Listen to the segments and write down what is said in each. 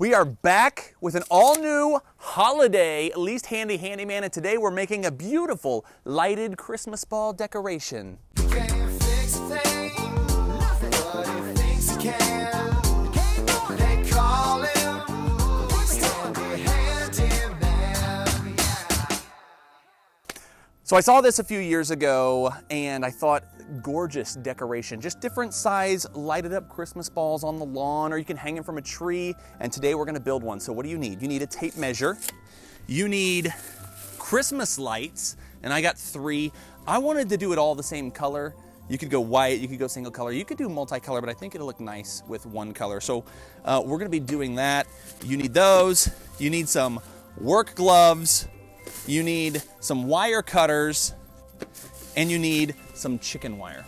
We are back with an all-new holiday least handy handyman, and today we're making a beautiful lighted Christmas ball decoration. Can't fix a thing, but it thinks it can. They call him Least Handy Handyman. So I saw this a few years ago, and I thought, gorgeous decoration. Just different size lighted up Christmas balls on the lawn, or you can hang them from a tree, and today we're gonna build one. So what do you need? You need a tape measure. You need Christmas lights, and I got 3. I wanted to do it all the same color. You could go white, you could go single color, you could do multicolor, but I think it'll look nice with one color. So we're gonna be doing that. You need those. You need some work gloves. You need some wire cutters, and you need some chicken wire.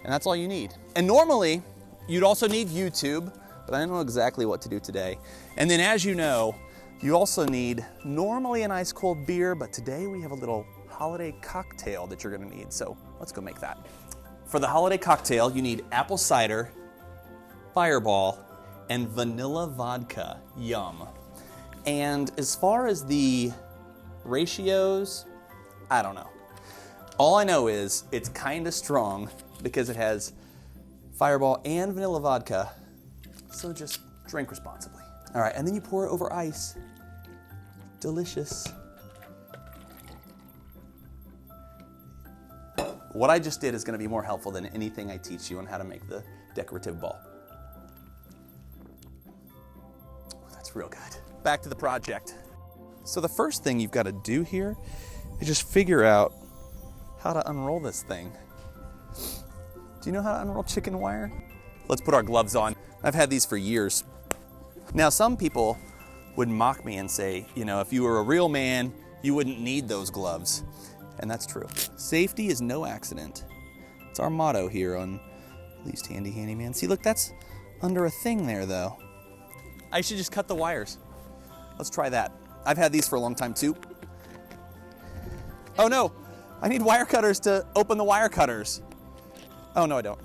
And that's all you need. And normally, you'd also need YouTube, but I don't know exactly what to do today. And then as you know, you also need normally an ice cold beer, but today we have a little holiday cocktail that you're gonna need. So let's go make that. For the holiday cocktail, you need apple cider, Fireball, and vanilla vodka. Yum. And as far as the ratios, I don't know. All I know is it's kind of strong because it has Fireball and vanilla vodka, so just drink responsibly. All right, and then you pour it over ice. Delicious. What I just did is gonna be more helpful than anything I teach you on how to make the decorative ball. Oh, that's real good. Back to the project. So the first thing you've got to do here is just figure out how to unroll this thing. Do you know how to unroll chicken wire? Let's put our gloves on. I've had these for years. Now, some people would mock me and say, you know, if you were a real man, you wouldn't need those gloves. And that's true. Safety is no accident. It's our motto here on Least Handy Handyman. See, look, that's under a thing there, though. I should just cut the wires. Let's try that. I've had these for a long time, too. Oh, no. I need wire cutters to open the wire cutters. Oh, no, I don't.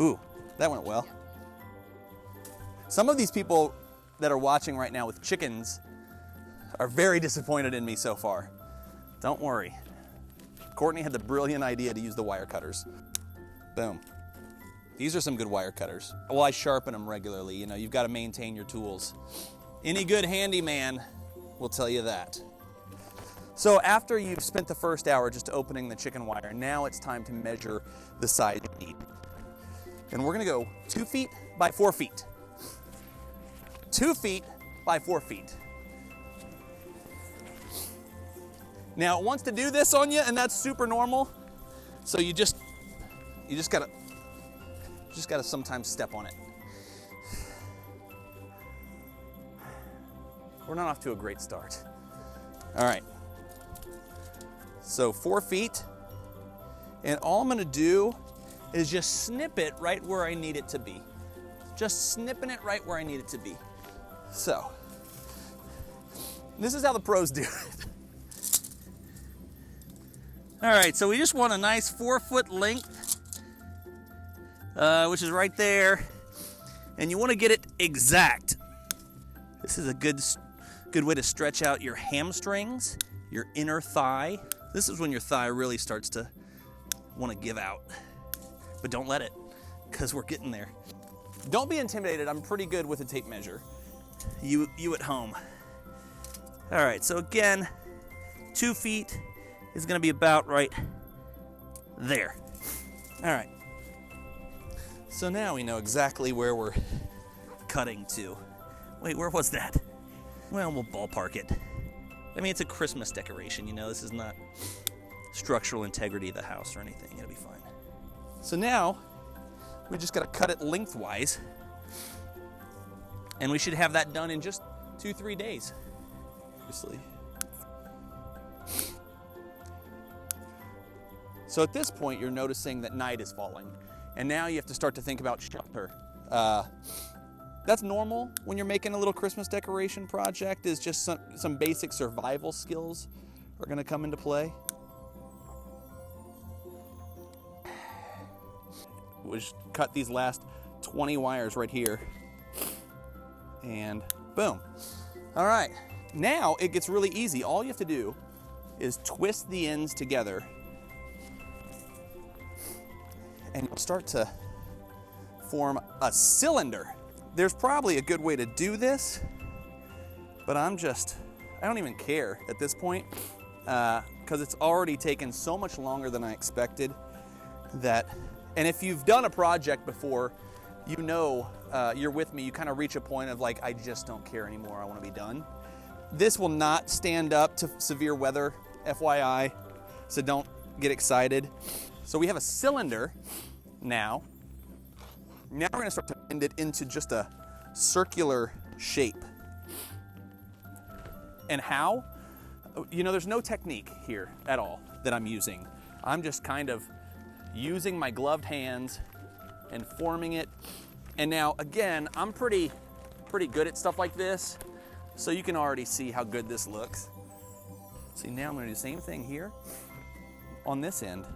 Ooh, that went well. Some of these people that are watching right now with chickens are very disappointed in me so far. Don't worry. Courtney had the brilliant idea to use the wire cutters. Boom. These are some good wire cutters. Well, I sharpen them regularly. You know, you've got to maintain your tools. Any good handyman will tell you that. So after you've spent the first hour just opening the chicken wire, now it's time to measure the size you need. And we're gonna go 2 feet by 4 feet. 2 feet by 4 feet. Now it wants to do this on you, and that's super normal. So you just gotta sometimes step on it. We're not off to a great start. All right. So 4 feet, and all I'm gonna do is just snip it right where I need it to be. Just snipping it right where I need it to be. So, this is how the pros do it. All right, so we just want a nice 4 foot length, which is right there, and you wanna get it exact. This is a good way to stretch out your hamstrings, your inner thigh. This is when your thigh really starts to want to give out. But don't let it, because we're getting there. Don't be intimidated. I'm pretty good with a tape measure. You at home. All right, so again, 2 feet is going to be about right there. All right. So now we know exactly where we're cutting to. Wait, where was that? Well, we'll ballpark it. I mean, it's a Christmas decoration, you know, this is not structural integrity of the house or anything, it'll be fine. So now, we just gotta cut it lengthwise, and we should have that done in just 2-3 days. Obviously. So at this point, you're noticing that night is falling, and now you have to start to think about shelter. That's normal when you're making a little Christmas decoration project, is just some basic survival skills are gonna come into play. We'll just cut these last 20 wires right here. And boom. All right, now it gets really easy. All you have to do is twist the ends together and you'll start to form a cylinder. There's probably a good way to do this, but I don't even care at this point because it's already taken so much longer than I expected and if you've done a project before, you know, you're with me, you kind of reach a point of like, I just don't care anymore, I want to be done. This will not stand up to severe weather, FYI, so don't get excited. So we have a cylinder now. Now we're gonna start to bend it into just a circular shape. And how? You know, there's no technique here at all that I'm using. I'm just kind of using my gloved hands and forming it. And now, again, I'm pretty good at stuff like this, so you can already see how good this looks. See, now I'm gonna do the same thing here on this end.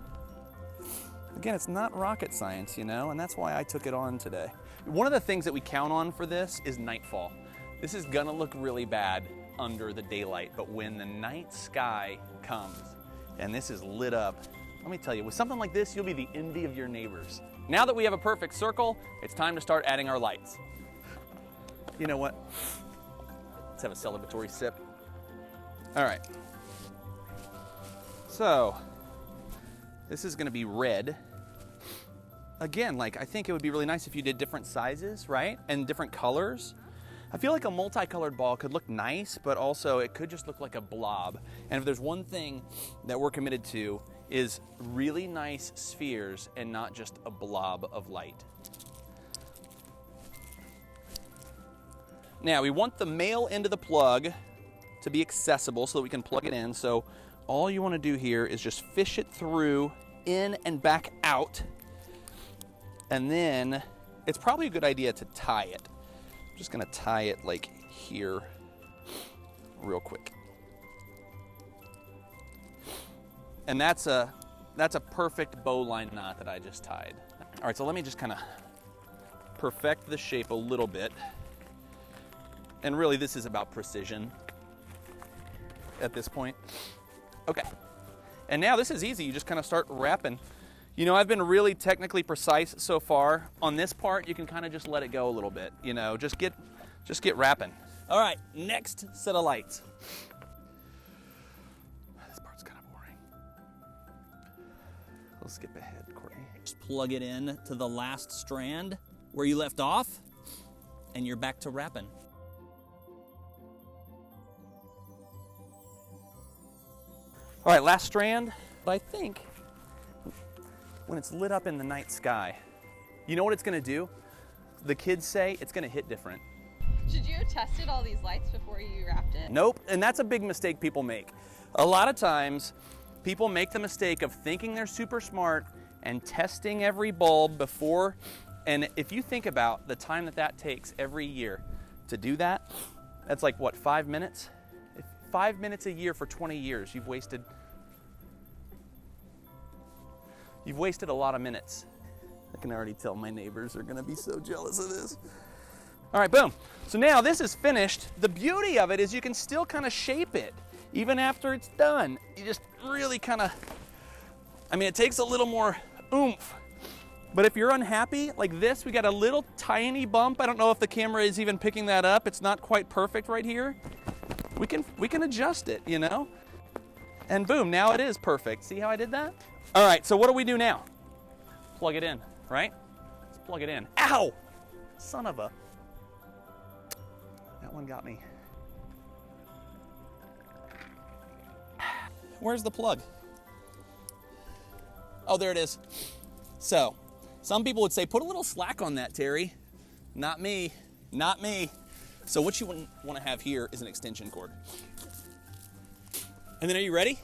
Again, it's not rocket science, you know, and that's why I took it on today. One of the things that we count on for this is nightfall. This is gonna look really bad under the daylight, but when the night sky comes and this is lit up, let me tell you, with something like this, you'll be the envy of your neighbors. Now that we have a perfect circle, it's time to start adding our lights. You know what? Let's have a celebratory sip. All right. So, this is gonna be red. Again, like, I think it would be really nice if you did different sizes, right? And different colors. I feel like a multicolored ball could look nice, but also it could just look like a blob. And if there's one thing that we're committed to is really nice spheres and not just a blob of light. Now, we want the male end of the plug to be accessible so that we can plug it in. So all you want to do here is just fish it through, in and back out. And then it's probably a good idea to tie it. I'm just gonna tie it like here real quick. And that's a perfect bowline knot that I just tied. All right, so let me just kind of perfect the shape a little bit. And really this is about precision at this point. Okay, and now this is easy. You just kind of start wrapping. You know, I've been really technically precise so far. On this part, you can kind of just let it go a little bit. You know, just get wrapping. All right, next set of lights. This part's kind of boring. We'll skip ahead, Courtney. Just plug it in to the last strand where you left off, and you're back to wrapping. All right, last strand. But I think when it's lit up in the night sky, you know what it's gonna do? The kids say it's gonna hit different. Should you have tested all these lights before you wrapped it? Nope, and that's a big mistake people make. A lot of times, people make the mistake of thinking they're super smart and testing every bulb before, and if you think about the time that takes every year to do that, that's like what, 5 minutes? If 5 minutes a year for 20 years, you've wasted a lot of minutes. I can already tell my neighbors are gonna be so jealous of this. All right, boom. So now this is finished. The beauty of it is you can still kind of shape it. Even after it's done, you just really kind of, I mean, it takes a little more oomph. But if you're unhappy, like this, we got a little tiny bump. I don't know if the camera is even picking that up. It's not quite perfect right here. We can adjust it, you know? And boom, now it is perfect. See how I did that? All right, so what do we do now? Plug it in, right? Let's plug it in. Ow! Son of a. That one got me. Where's the plug? Oh, there it is. So, some people would say, put a little slack on that, Terry. Not me, not me. So what you want to have here is an extension cord. And then are you ready?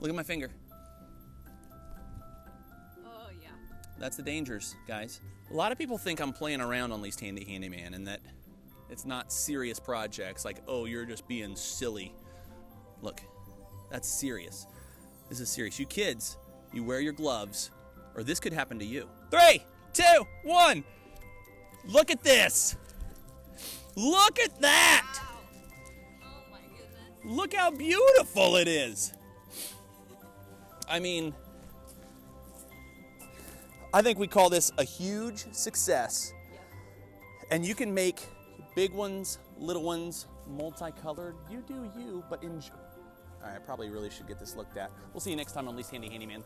Look at my finger. Oh, yeah. That's the dangers, guys. A lot of people think I'm playing around on Least Handy Handyman and that it's not serious projects, like, oh, you're just being silly. Look, that's serious. This is serious. You kids, you wear your gloves, or this could happen to you. 3, 2, 1. Look at this. Look at that! Oh my goodness. Look how beautiful it is. I mean, I think we call this a huge success. Yep. And you can make big ones, little ones, multicolored. You do you, but enjoy. All right, I probably really should get this looked at. We'll see you next time on Least Handy Handyman.